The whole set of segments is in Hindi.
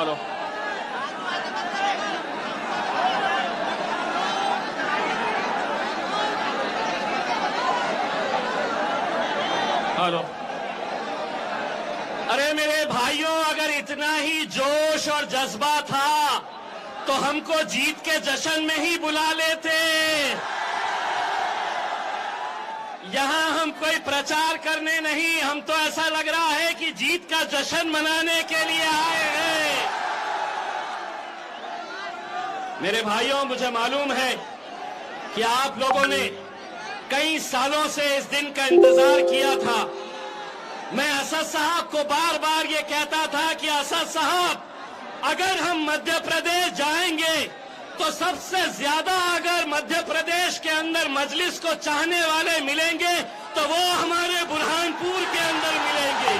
Hello hello. अरे मेरे भाइयों, अगर इतना ही जोश और जज्बा था तो हमको जीत के जश्न में ही बुला लेते। यहां हम कोई प्रचार करने नहीं, हम तो ऐसा लग रहा है कि जीत का जश्न मनाने के लिए आए हैं। मेरे भाइयों, मुझे मालूम है कि आप लोगों ने कई सालों से इस दिन का इंतजार किया था। मैं असद साहब को बार बार ये कहता था कि असद साहब, अगर हम मध्य प्रदेश जाएंगे तो सबसे ज्यादा अगर मध्य प्रदेश के अंदर मजलिस को चाहने वाले मिलेंगे तो वो हमारे बुरहानपुर के अंदर मिलेंगे।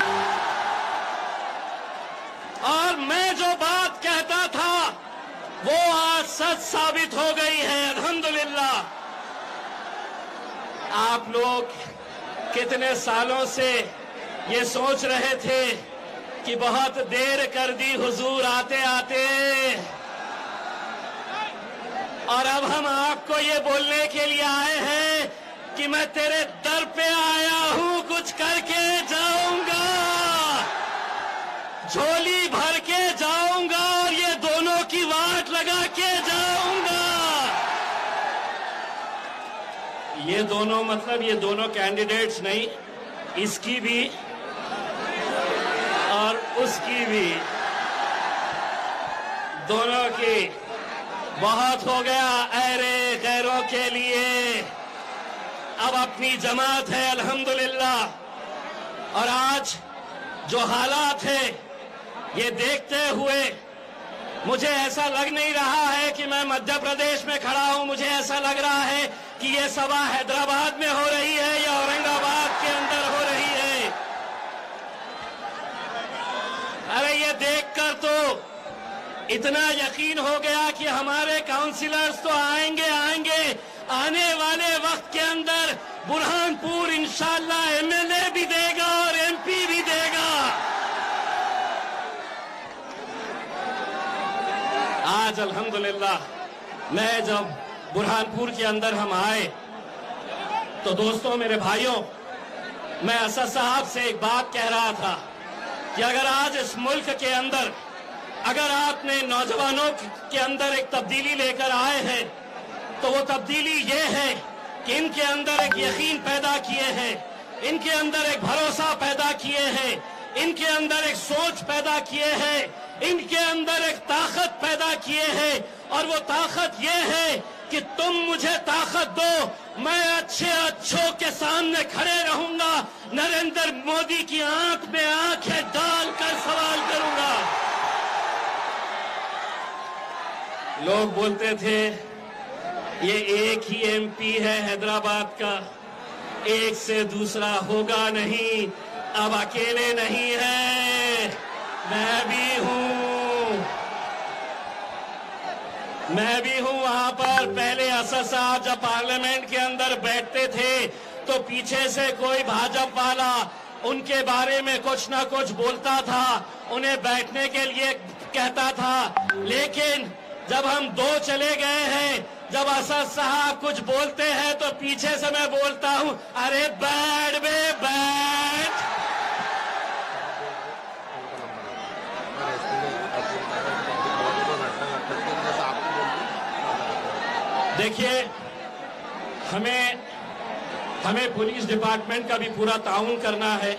और मैं जो बात कहता था वो आज सच साबित हो गई है, अल्हम्दुलिल्लाह। आप लोग कितने सालों से ये सोच रहे थे कि बहुत देर कर दी हुजूर आते आते, और अब हम आपको ये बोलने के लिए आए हैं कि मैं तेरे दर पे आया हूं, कुछ करके जाऊंगा, झोली भर के जाऊंगा और ये दोनों की वाट लगा के जाऊंगा। ये दोनों मतलब ये दोनों कैंडिडेट्स नहीं, इसकी भी और उसकी भी, दोनों की। बहुत हो गया ऐरे गैरों के लिए, अब अपनी जमात है अल्हम्दुलिल्लाह। और आज जो हालात है ये देखते हुए मुझे ऐसा लग नहीं रहा है कि मैं मध्य प्रदेश में खड़ा हूं। मुझे ऐसा लग रहा है कि ये सभा हैदराबाद में हो रही है या औरंगाबाद के अंदर हो रही है। अरे ये देखकर तो इतना यकीन हो गया कि हमारे काउंसिलर्स तो आएंगे आएंगे, आने वाले वक्त के अंदर बुरहानपुर इंशाअल्लाह एमएलए भी देगा और एमपी भी देगा। आज अल्हम्दुलिल्लाह मैं जब बुरहानपुर के अंदर हम आए तो दोस्तों, मेरे भाइयों, मैं असद साहब से एक बात कह रहा था कि अगर आज इस मुल्क के अंदर अगर आपने नौजवानों के अंदर एक तब्दीली लेकर आए हैं तो वो तब्दीली ये है कि इनके अंदर एक यकीन पैदा किए हैं, इनके अंदर एक भरोसा पैदा किए हैं, इनके अंदर एक सोच पैदा किए हैं, इनके अंदर एक ताकत पैदा किए हैं। और वो ताकत ये है कि तुम मुझे ताकत दो, मैं अच्छे अच्छों के सामने खड़े रहूंगा, नरेंद्र मोदी की आंख में आंखें डालकर सवाल करूंगा। लोग बोलते थे ये एक ही एमपी है हैदराबाद का, एक से दूसरा होगा नहीं, अब अकेले नहीं है, मैं भी हूं वहां पर। पहले असद साहब जब पार्लियामेंट के अंदर बैठते थे तो पीछे से कोई भाजपा वाला उनके बारे में कुछ ना कुछ बोलता था, उन्हें बैठने के लिए कहता था। लेकिन जब हम दो चले गए हैं, जब असद साहब कुछ बोलते हैं तो पीछे से मैं बोलता हूं, अरे बैठ बे बैठ। देखिए, हमें पुलिस डिपार्टमेंट का भी पूरा ताउन करना है,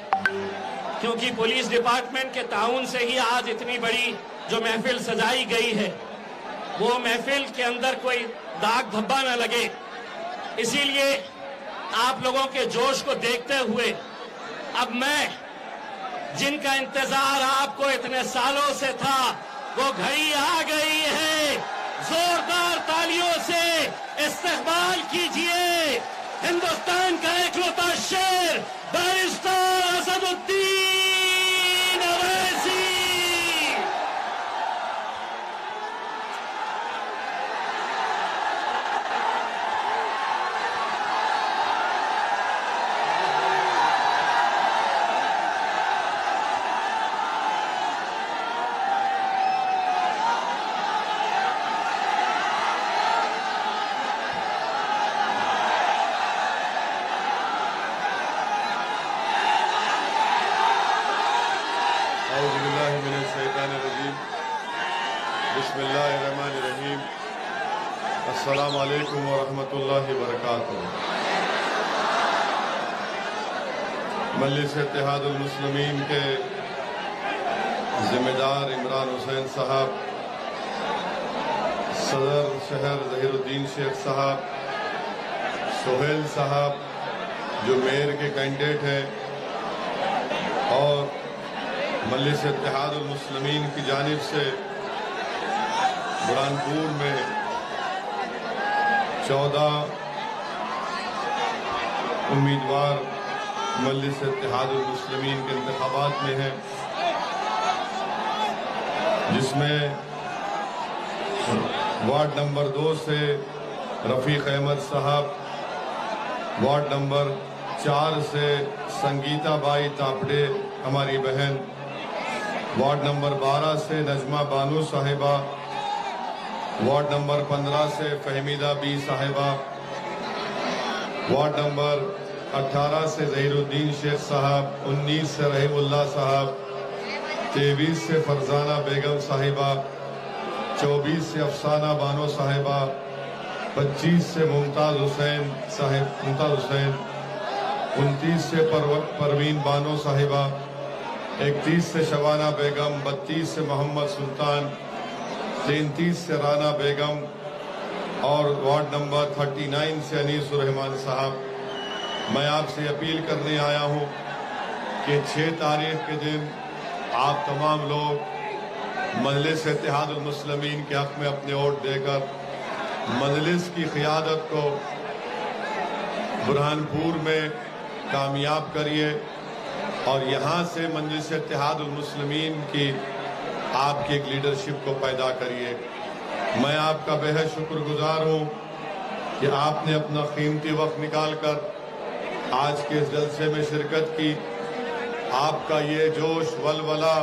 क्योंकि पुलिस डिपार्टमेंट के ताउन से ही आज इतनी बड़ी जो महफिल सजाई गई है वो महफिल के अंदर कोई दाग धब्बा न लगे। इसीलिए आप लोगों के जोश को देखते हुए अब मैं जिनका इंतजार आपको इतने सालों से था वो घड़ी आ गई है। जोरदार तालियों से इस्तकबाल कीजिए हिंदुस्तान का इकलौता शेर बैरिस्टर असदुद्दीन अवैसी। मिनशैतानिर्रजीम बिस्मिल्लाहिर्रहमानिर्रहीम अस्सलामु अलैकुम वरहमतुल्लाहि वबरकातुहू। मजलिस इत्तेहादुल मुस्लिमीन के जिम्मेदार इमरान हुसैन साहब, सदर शहर ज़हीरुद्दीन शेख साहब, सोहेल साहब जो मेयर के कैंडिडेट हैं, और मजलिस इत्तेहादुल मुस्लिमीन की जानिब से बुरहानपुर में 14 उम्मीदवार मजलिस इत्तेहादुल मुस्लिमीन के इंतखाबात में हैं, जिसमें वार्ड नंबर 2 से रफ़ीक अहमद साहब, वार्ड नंबर 4 से संगीता बाई तापड़े हमारी बहन, वार्ड नंबर 12 से नजमा बानू साहिबा, वार्ड नंबर 15 से फहमीदा बी साहिबा, वार्ड नंबर 18 से ज़हीरुद्दीन शेख साहब, 19 से रहीमुल्लाह साहब, 23 से फरजाना बेगम साहिबा, 24 से अफसाना बानो साहिबा, 25 से मुमताज़ हुसैन, 29 से परवीन बानो साहिबा, 31 से शबाना बेगम, 32 से मोहम्मद सुल्तान, 33 से राना बेगम, और वार्ड नंबर 39 से अनीसुर-रहमान साहब। मैं आपसे अपील करने आया हूं कि 6 तारीख के दिन आप तमाम लोग मजलिस इत्तेहादुल मुस्लिमीन के हक़ में अपने वोट देकर मजलिस की क़ियादत को बुरहानपुर में कामयाब करिए, और यहाँ से मजलिस इत्तेहादुल मुस्लिमीन की आपकी एक लीडरशिप को पैदा करिए। मैं आपका बेहद शुक्रगुजार हूँ कि आपने अपना कीमती वक्त निकालकर आज के इस जलसे में शिरकत की। आपका ये जोश, वलवला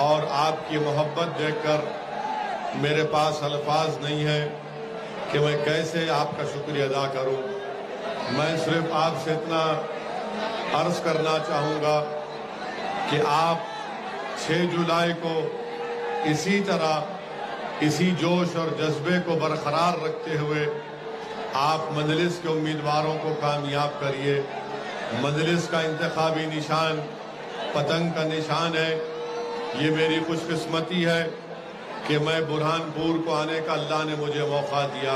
और आपकी मोहब्बत देखकर मेरे पास अल्फाज नहीं है कि मैं कैसे आपका शुक्रिया अदा करूं। मैं सिर्फ आपसे इतना अर्ज करना चाहूँगा कि आप 6 जुलाई को इसी तरह, इसी जोश और जज्बे को बरकरार रखते हुए आप मजलिस के उम्मीदवारों को कामयाब करिए। मजलिस का इंतखाबी निशान पतंग का निशान है। ये मेरी खुशकिस्मती है कि मैं बुरहानपुर को आने का अल्लाह ने मुझे मौका दिया।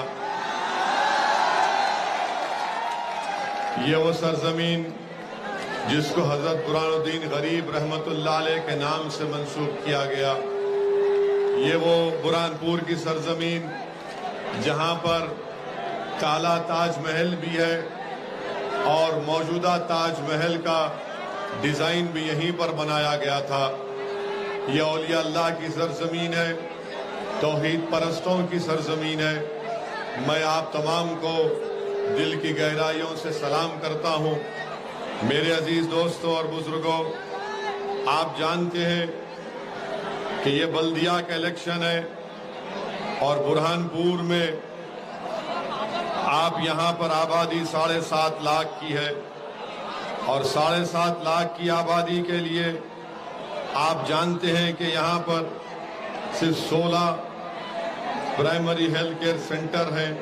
ये वो सरजमीन जिसको हजरत बुरहानुद्दीन गरीब रहमतुल्लाह अलैह के नाम से मंसूब किया गया, ये वो बुरहानपुर की सरजमीन जहां पर काला ताजमहल भी है और मौजूदा ताजमहल का डिजाइन भी यहीं पर बनाया गया था। यह औलिया अल्लाह की सरजमीन है, तौहीद परस्तों की सरजमीन है। मैं आप तमाम को दिल की गहराइयों से सलाम करता हूं। मेरे अजीज दोस्तों और बुजुर्गों, आप जानते हैं कि ये बल्दिया का इलेक्शन है और बुरहानपुर में आप यहाँ पर आबादी 7.5 लाख की है, और 7.5 लाख की आबादी के लिए आप जानते हैं कि यहाँ पर सिर्फ 16 प्राइमरी हेल्थ केयर सेंटर हैं।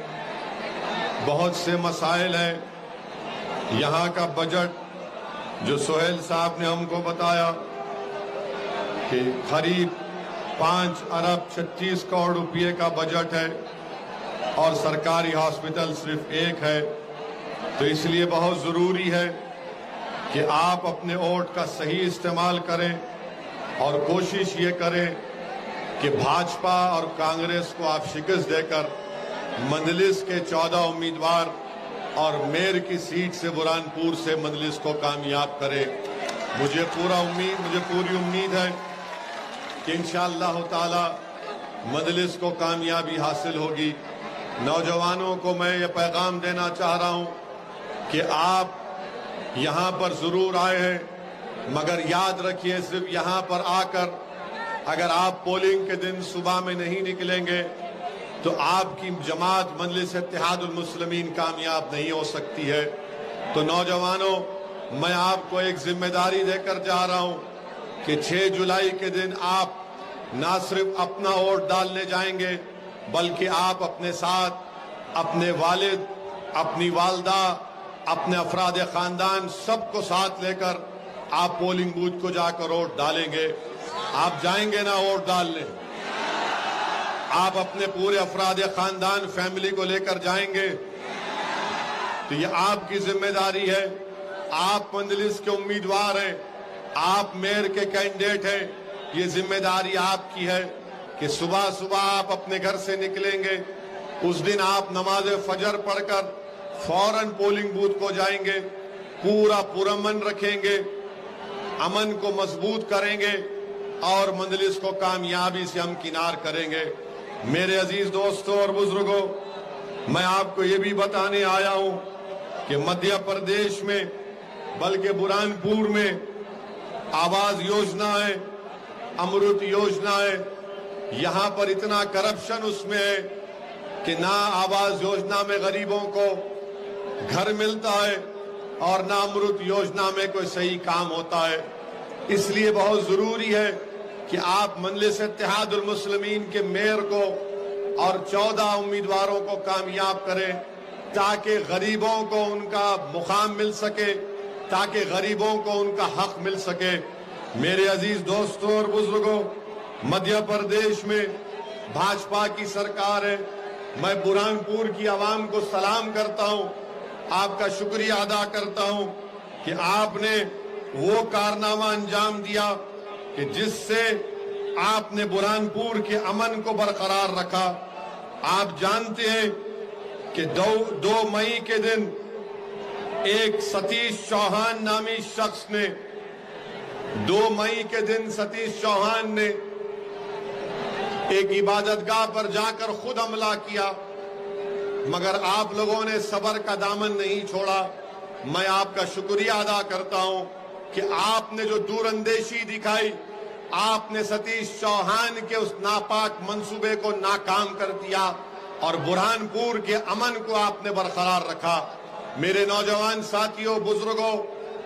बहुत से मसाइल हैं। यहाँ का बजट जो सोहेल साहब ने हमको बताया कि करीब 5 अरब 36 करोड़ रुपये का बजट है, और सरकारी हॉस्पिटल सिर्फ 1 है। तो इसलिए बहुत ज़रूरी है कि आप अपने वोट का सही इस्तेमाल करें और कोशिश ये करें कि भाजपा और कांग्रेस को आप शिकस्त देकर मजलिस के 14 उम्मीदवार और मेयर की सीट से बुरहानपुर से मजलिस को कामयाब करें। मुझे पूरी उम्मीद है कि इंशाअल्लाह ताला मजलिस को कामयाबी हासिल होगी। नौजवानों को मैं ये पैगाम देना चाह रहा हूं कि आप यहाँ पर जरूर आए हैं, मगर याद रखिए सिर्फ यहाँ पर आकर अगर आप पोलिंग के दिन सुबह में नहीं निकलेंगे तो आपकी जमात मजलिस इत्तेहादुल मुस्लिमीन कामयाब नहीं हो सकती है। तो नौजवानों, मैं आपको एक जिम्मेदारी देकर जा रहा हूं कि 6 जुलाई के दिन आप ना सिर्फ अपना वोट डालने जाएंगे, बल्कि आप अपने साथ अपने वालिद, अपनी वालदा, अपने अफराद खानदान सबको साथ लेकर आप पोलिंग बूथ को जाकर वोट डालेंगे। आप जाएंगे ना वोट डालने? आप अपने पूरे अफराद खानदान, फैमिली को लेकर जाएंगे? तो ये आपकी जिम्मेदारी है। आप मंजलिस के उम्मीदवार हैं, आप मेयर के कैंडिडेट हैं। ये जिम्मेदारी आपकी है कि सुबह सुबह आप अपने घर से निकलेंगे। उस दिन आप नमाज फजर पढ़कर फौरन पोलिंग बूथ को जाएंगे, पूरा पुरअमन रखेंगे, अमन को मजबूत करेंगे और मंजलिस को कामयाबी से हमकिनार करेंगे। मेरे अजीज दोस्तों और बुजुर्गों, मैं आपको ये भी बताने आया हूं कि मध्य प्रदेश में, बल्कि बुरहानपुर में आवास योजना है, अमृत योजना है, यहां पर इतना करप्शन उसमें है कि ना आवास योजना में गरीबों को घर मिलता है और ना अमृत योजना में कोई सही काम होता है। इसलिए बहुत जरूरी है कि आप मजलिस इत्तेहादुल मुस्लिमीन के मेयर को और 14 उम्मीदवारों को कामयाब करें, ताकि गरीबों को उनका मुकाम मिल सके, ताकि गरीबों को उनका हक मिल सके। मेरे अजीज दोस्तों और बुजुर्गों, मध्य प्रदेश में भाजपा की सरकार है। मैं बुरहानपुर की आवाम को सलाम करता हूं, आपका शुक्रिया अदा करता हूं कि आपने वो कारनामा अंजाम दिया कि जिससे आपने बुरहानपुर के अमन को बरकरार रखा। आप जानते हैं कि 2 मई के दिन एक सतीश चौहान नामी शख्स ने 2 मई के दिन सतीश चौहान ने एक इबादतगाह पर जाकर खुद हमला किया, मगर आप लोगों ने सब्र का दामन नहीं छोड़ा। मैं आपका शुक्रिया अदा करता हूं कि आपने जो दूरंदेशी दिखाई, आपने सतीश चौहान के उस नापाक मंसूबे को नाकाम कर दिया और बुरहानपुर के अमन को आपने बरकरार रखा। मेरे नौजवान साथियों, बुजुर्गों,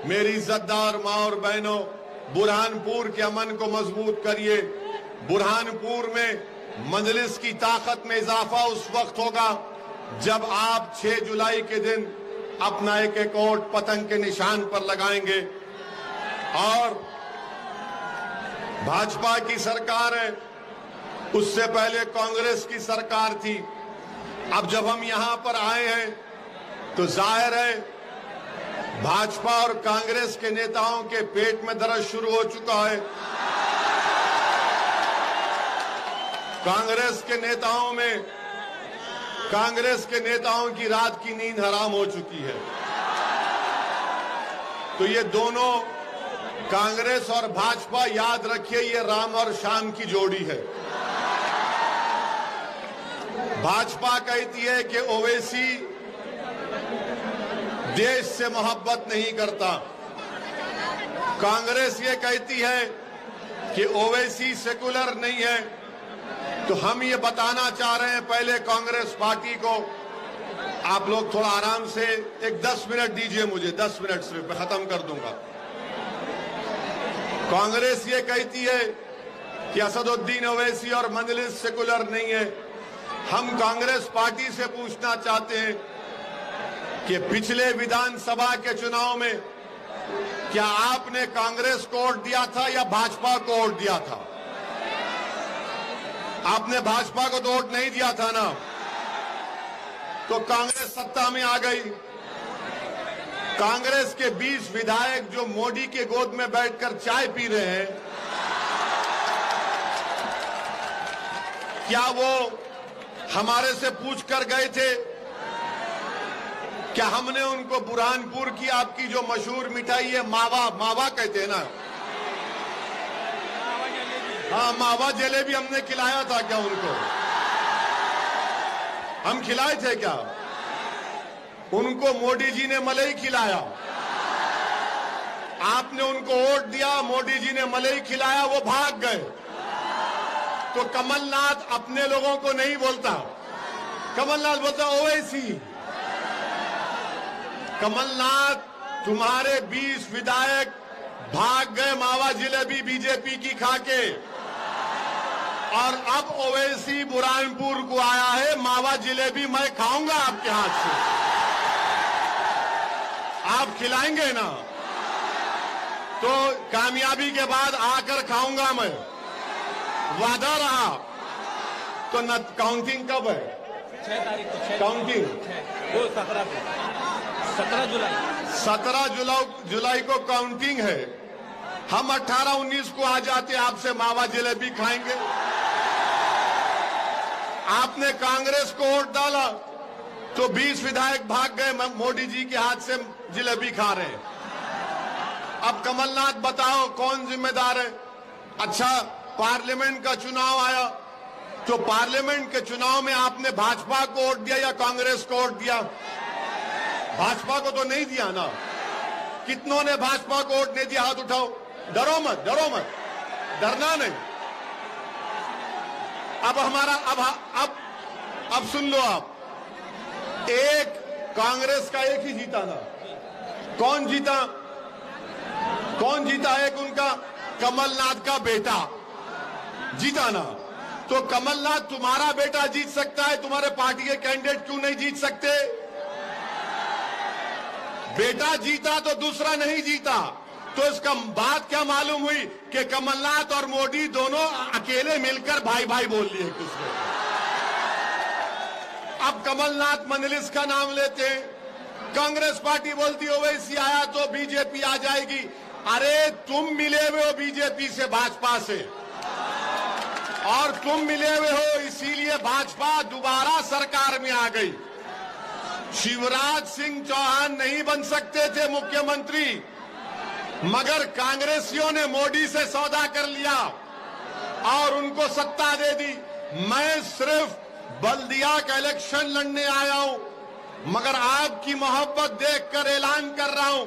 मेरी इज्जतदार माँ और बहनों, बुरहानपुर के अमन को मजबूत करिए। बुरहानपुर में मजलिस की ताकत में इजाफा उस वक्त होगा जब आप 6 जुलाई के दिन अपना एक एक वोट पतंग के निशान पर लगाएंगे। और भाजपा की सरकार है, उससे पहले कांग्रेस की सरकार थी। अब जब हम यहां पर आए हैं तो जाहिर है भाजपा और कांग्रेस के नेताओं के पेट में दर्द शुरू हो चुका है। कांग्रेस के नेताओं की रात की नींद हराम हो चुकी है। तो ये दोनों, कांग्रेस और भाजपा, याद रखिए, ये राम और श्याम की जोड़ी है। भाजपा कहती है कि ओवैसी देश से मोहब्बत नहीं करता, कांग्रेस ये कहती है कि ओवैसी सेकुलर नहीं है। तो हम ये बताना चाह रहे हैं पहले कांग्रेस पार्टी को, आप लोग थोड़ा आराम से एक 10 मिनट दीजिए मुझे, 10 मिनट सिर्फ, मैं खत्म कर दूंगा। कांग्रेस ये कहती है कि असदुद्दीन ओवैसी और मजलिस सेकुलर नहीं है। हम कांग्रेस पार्टी से पूछना चाहते हैं कि पिछले विधानसभा के चुनाव में क्या आपने कांग्रेस को वोट दिया था या भाजपा को वोट दिया था? आपने भाजपा को तो वोट नहीं दिया था ना, तो कांग्रेस सत्ता में आ गई। कांग्रेस के 20 विधायक जो मोदी के गोद में बैठकर चाय पी रहे हैं, क्या वो हमारे से पूछ कर गए थे? क्या हमने उनको बुरहानपुर की आपकी जो मशहूर मिठाई है मावा कहते हैं ना, हाँ, मावा जलेबी हमने खिलाया था क्या उनको? हम खिलाए थे क्या? उनको मोदी जी ने मलई खिलाया। आपने उनको वोट दिया, मोदी जी ने मलई खिलाया, वो भाग गए। तो कमलनाथ अपने लोगों को नहीं बोलता, कमलनाथ बोलता ओवैसी। कमलनाथ तुम्हारे 20 विधायक भाग गए मावा जिलेबी बीजेपी की खाके, और अब ओवैसी बुरहानपुर को आया है, मावा जिलेबी मैं खाऊंगा आपके हाथ से। आप खिलाएंगे ना? तो कामयाबी के बाद आकर खाऊंगा मैं, वादा रहा। तो न काउंटिंग कब है? 6 तारीख को काउंटिंग 17 जुलाई 17 जुलाई को काउंटिंग है। हम 18-19 को आ जाते, आपसे मावा जलेबी खाएंगे। आपने कांग्रेस को वोट डाला तो 20 विधायक भाग गए, मोदी जी के हाथ से जलेबी खा रहे हैं। अब कमलनाथ बताओ कौन जिम्मेदार है? अच्छा, पार्लियामेंट का चुनाव आया तो पार्लियामेंट के चुनाव में आपने भाजपा को वोट दिया या कांग्रेस को वोट दिया? भाजपा को तो नहीं दिया ना। कितनों ने भाजपा को वोट नहीं दिया? हाथ उठाओ। डरो मत, डरो मत, डरना नहीं। अब हमारा अब सुन लो आप, एक कांग्रेस का एक ही जीता ना। कौन जीता? कौन जीता? एक उनका कमलनाथ का बेटा जीता ना। तो कमलनाथ तुम्हारा बेटा जीत सकता है, तुम्हारे पार्टी के कैंडिडेट क्यों नहीं जीत सकते? बेटा जीता तो दूसरा नहीं जीता। तो इसका बात क्या मालूम हुई कि कमलनाथ और मोदी दोनों अकेले मिलकर भाई भाई बोल लिए एक दूसरे को। अब कमलनाथ मंजलिस का नाम लेते हैं, कांग्रेस पार्टी बोलती हो वैसी आया तो बीजेपी आ जाएगी। अरे तुम मिले हुए हो बीजेपी से, भाजपा से, और तुम मिले हुए हो इसीलिए भाजपा दोबारा सरकार में आ गई। शिवराज सिंह चौहान नहीं बन सकते थे मुख्यमंत्री, मगर कांग्रेसियों ने मोदी से सौदा कर लिया और उनको सत्ता दे दी। मैं सिर्फ बल्दिया का इलेक्शन लड़ने आया हूं, मगर आपकी मोहब्बत देखकर ऐलान कर रहा हूं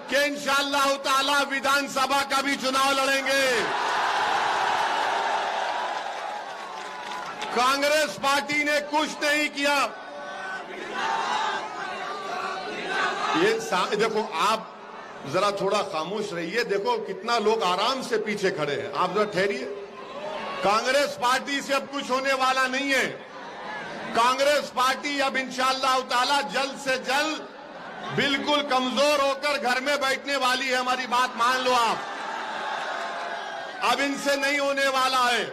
कि इंशाअल्लाह ताला विधानसभा का भी चुनाव लड़ेंगे। कांग्रेस पार्टी ने कुछ नहीं किया। ये देखो, आप जरा थोड़ा खामोश रहिए। देखो कितना लोग आराम से पीछे खड़े हैं, आप जरा ठहरिए। कांग्रेस पार्टी से अब कुछ होने वाला नहीं है। कांग्रेस पार्टी अब इंशाअल्लाह ताला जल्द से जल्द बिल्कुल कमजोर होकर घर में बैठने वाली है। हमारी बात मान लो आप, अब इनसे नहीं होने वाला है।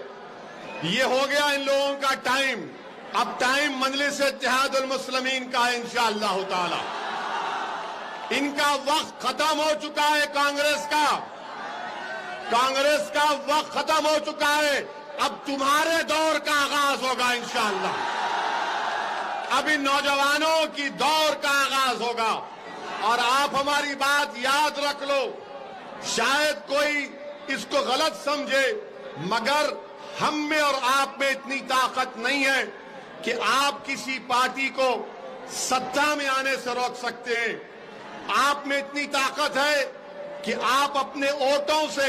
ये हो गया इन लोगों का टाइम। अब टाइम मजलिस इत्तेहादुल मुस्लिमीन का है इंशाअल्लाह ताला। इनका वक्त खत्म हो चुका है। कांग्रेस का वक्त खत्म हो चुका है। अब तुम्हारे दौर का आगाज होगा इंशाअल्लाह। अब इन नौजवानों की दौर का आगाज होगा। और आप हमारी बात याद रख लो, शायद कोई इसको गलत समझे, मगर हम में और आप में इतनी ताकत नहीं है कि आप किसी पार्टी को सत्ता में आने से रोक सकते हैं। आप में इतनी ताकत है कि आप अपने वोटों से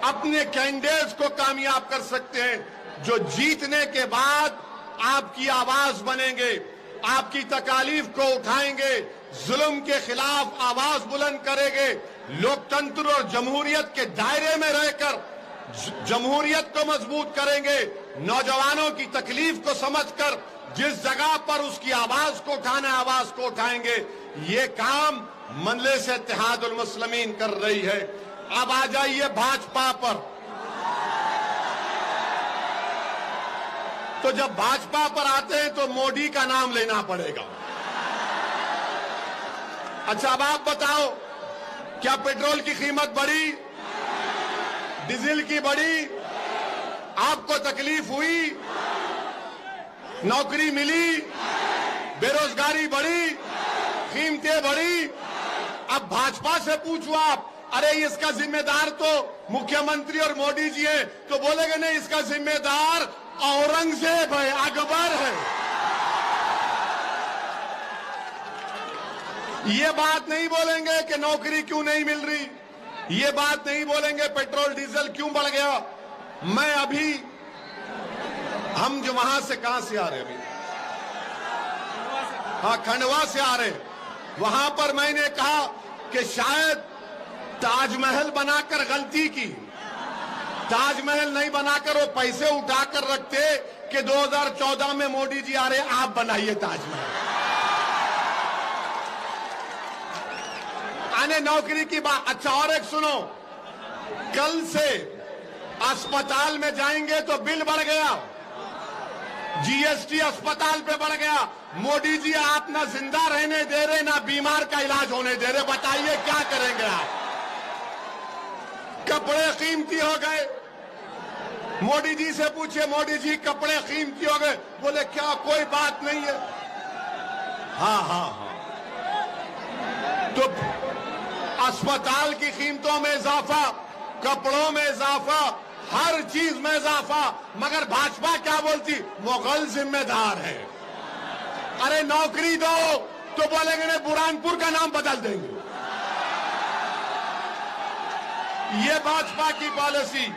अपने कैंडिडेट्स को कामयाब कर सकते हैं, जो जीतने के बाद आपकी आवाज बनेंगे, आपकी तकालीफ को उठाएंगे, जुल्म के खिलाफ आवाज बुलंद करेंगे, लोकतंत्र और जमहूरियत के दायरे में रहकर जमहूरियत को मजबूत करेंगे, नौजवानों की तकलीफ को समझकर जिस जगह पर उसकी आवाज को उठाना, आवाज को उठाएंगे। ये काम मजलिस इत्तेहादुल मुस्लिमीन कर रही है। अब आ जाइए भाजपा पर। तो जब भाजपा पर आते हैं तो मोदी का नाम लेना पड़ेगा। अच्छा, अब आप बताओ, क्या पेट्रोल की कीमत बढ़ी? डीजल की बढ़ी? आपको तकलीफ हुई? नौकरी मिली? बेरोजगारी बढ़ी? कीमतें बढ़ी? अब भाजपा से पूछो आप, अरे इसका जिम्मेदार तो मुख्यमंत्री और मोदी जी हैं, तो बोलेंगे नहीं, इसका जिम्मेदार औरंगजेब है, अकबर है। ये बात नहीं बोलेंगे कि नौकरी क्यों नहीं मिल रही, ये बात नहीं बोलेंगे पेट्रोल डीजल क्यों बढ़ गया। मैं अभी, हम जो वहां से कहां से आ रहे हैं अभी, हाँ खंडवा से आ रहे हैं, वहां पर मैंने कहा कि शायद ताजमहल बनाकर गलती की। ताजमहल नहीं बनाकर वो पैसे उठाकर रखते कि 2014 में मोदी जी आ रहे, आप बनाइए ताजमहल। आने नौकरी की बात। अच्छा, और एक सुनो, कल से अस्पताल में जाएंगे तो बिल बढ़ गया, जीएसटी अस्पताल पे बढ़ गया। मोदी जी आप ना जिंदा रहने दे रहे, ना बीमार का इलाज होने दे रहे। बताइए क्या करेंगे आप? कपड़े कीमती हो गए। मोदी जी से पूछिए, मोदी जी कपड़े कीमती हो गए, बोले क्या कोई बात नहीं है। हाँ हाँ हाँ, तो अस्पताल की कीमतों में इजाफा, कपड़ों में इजाफा, हर चीज में इजाफा, मगर भाजपा क्या बोलती? मुगल जिम्मेदार है। अरे नौकरी दो तो बोलेंगे नहीं, बुरहानपुर का नाम बदल देंगे। ये भाजपा की पॉलिसी।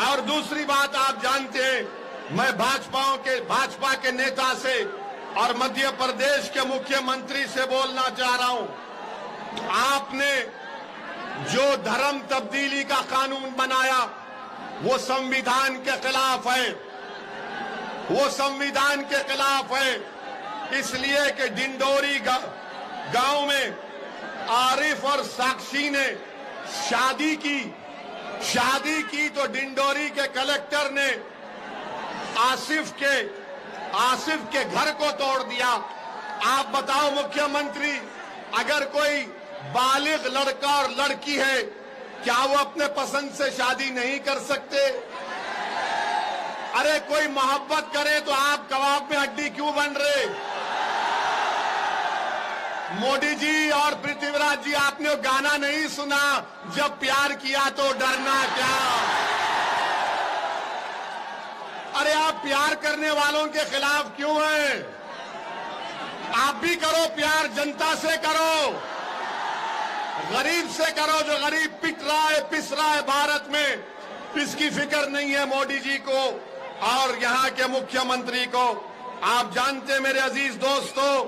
और दूसरी बात आप जानते हैं, मैं भाजपा के नेता से और मध्य प्रदेश के मुख्यमंत्री से बोलना चाह रहा हूं, आपने जो धर्म तब्दीली का कानून बनाया वो संविधान के खिलाफ है। वो संविधान के खिलाफ है, इसलिए कि डिंडोरी गांव में आरिफ और साक्षी ने शादी की तो डिंडोरी के कलेक्टर ने आसिफ के घर को तोड़ दिया। आप बताओ मुख्यमंत्री, अगर कोई बालिग लड़का और लड़की है, क्या वो अपने पसंद से शादी नहीं कर सकते? अरे कोई मोहब्बत करे तो आप कबाब में हड्डी क्यों बन रहे? मोदी जी और पृथ्वीराज जी, आपने वो गाना नहीं सुना, जब प्यार किया तो डरना क्या? अरे आप प्यार करने वालों के खिलाफ क्यों हैं? आप भी करो प्यार, जनता से करो, गरीब से करो, जो गरीब पिट रहा है, पिस रहा है भारत में। इसकी फिक्र नहीं है मोदी जी को और यहाँ के मुख्यमंत्री को। आप जानते मेरे अजीज दोस्तों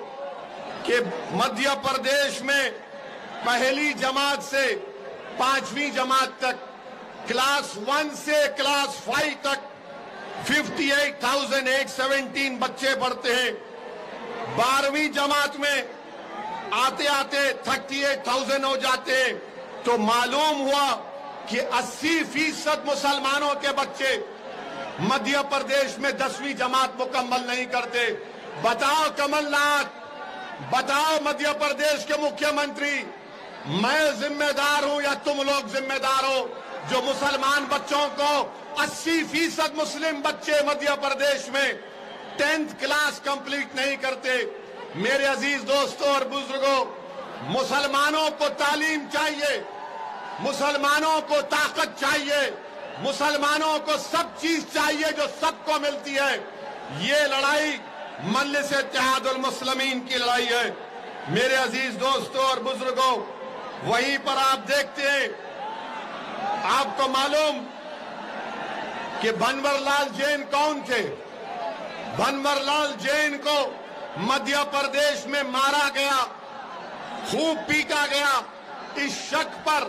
कि मध्य प्रदेश में पहली जमात से 5वीं जमात तक, क्लास 1 से क्लास 5 तक 58,817 बच्चे पढ़ते हैं। 12वीं जमात में आते आते 38,000 हो जाते हैं। तो मालूम हुआ कि 80% मुसलमानों के बच्चे मध्य प्रदेश में 10वीं जमात मुकम्मल नहीं करते। बताओ कमलनाथ, बताओ मध्य प्रदेश के मुख्यमंत्री, मैं जिम्मेदार हूं या तुम लोग जिम्मेदार हो जो मुसलमान बच्चों को 80% मुस्लिम बच्चे मध्य प्रदेश में 10th क्लास कंप्लीट नहीं करते। मेरे अजीज दोस्तों और बुजुर्गों, मुसलमानों को तालीम चाहिए, मुसलमानों को ताकत चाहिए, मुसलमानों को सब चीज चाहिए जो सबको मिलती है। ये लड़ाई मजलिस इत्तेहादुल मुस्लिमीन की लड़ाई है। मेरे अजीज दोस्तों और बुजुर्गों, वहीं पर आप देखते हैं, आपको मालूम कि भंवरलाल जैन कौन थे? भंवरलाल जैन को मध्य प्रदेश में मारा गया, खूब पीटा गया इस शक पर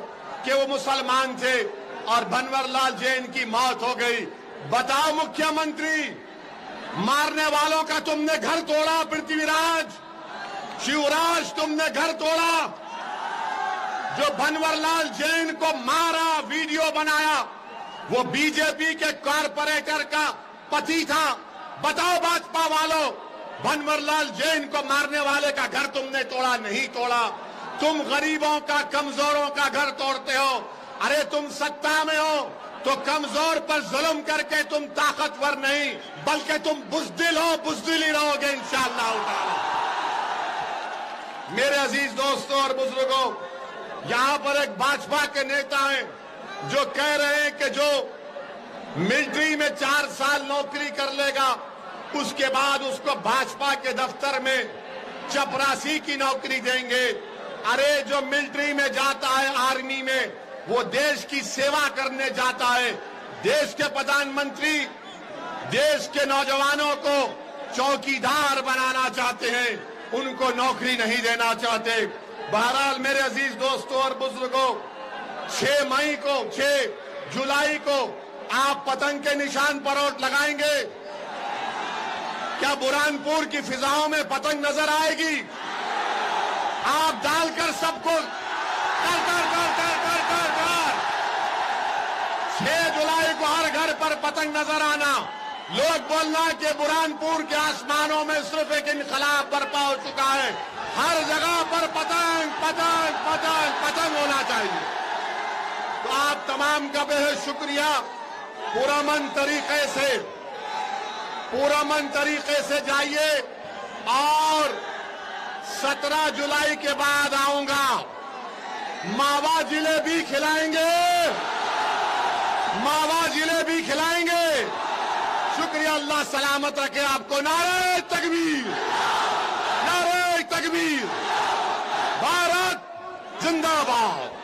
कि वो मुसलमान थे और भंवरलाल जैन की मौत हो गई। बताओ मुख्यमंत्री, मारने वालों का तुमने घर तोड़ा, पृथ्वीराज, शिवराज तुमने घर तोड़ा। जो भंवरलाल जैन को मारा, वीडियो बनाया, वो बीजेपी के कॉरपोरेटर का पति था। बताओ भाजपा वालों, भंवरलाल जैन को मारने वाले का घर तुमने तोड़ा नहीं तोड़ा? तुम गरीबों का, कमजोरों का घर तोड़ते हो। अरे तुम सत्ता में हो तो कमजोर पर जुल्म करके तुम ताकतवर नहीं, बल्कि तुम बुज़दिल हो, बुज़दिल ही रहोगे इंशाअल्लाह ताला। मेरे अजीज दोस्तों और बुजुर्गों, यहां पर एक भाजपा के नेता हैं जो कह रहे हैं कि जो मिलिट्री में 4 साल नौकरी कर लेगा उसके बाद उसको भाजपा के दफ्तर में चपरासी की नौकरी देंगे। अरे जो मिलिट्री में जाता है, आर्मी में, वो देश की सेवा करने जाता है। देश के प्रधानमंत्री देश के नौजवानों को चौकीदार बनाना चाहते हैं, उनको नौकरी नहीं देना चाहते। बहरहाल मेरे अजीज दोस्तों और बुजुर्गों, 6 मई को 6 जुलाई को आप पतंग के निशान पर वोट लगाएंगे? क्या बुरहानपुर की फिजाओं में पतंग नजर आएगी? आप डालकर सबको कर कर कर कर कर कर कर 6 जुलाई को हर घर पर पतंग नजर आना। लोग बोलना कि बुरहानपुर के आसमानों में सिर्फ एक इनकलाब बर्पा हो चुका है। हर जगह पर पतंग पतंग पतंग पतंग होना चाहिए। तो आप तमाम का बेहद शुक्रिया। पुरअमन तरीके से जाइए और 17 जुलाई के बाद आऊंगा। मावा जिलेबी खिलाएंगे, मावा जिलेबी खिलाएंगे। शुक्रिया, अल्लाह सलामत रखे आपको। नारे तकबीर, नारे तकबीर, भारत जिंदाबाद।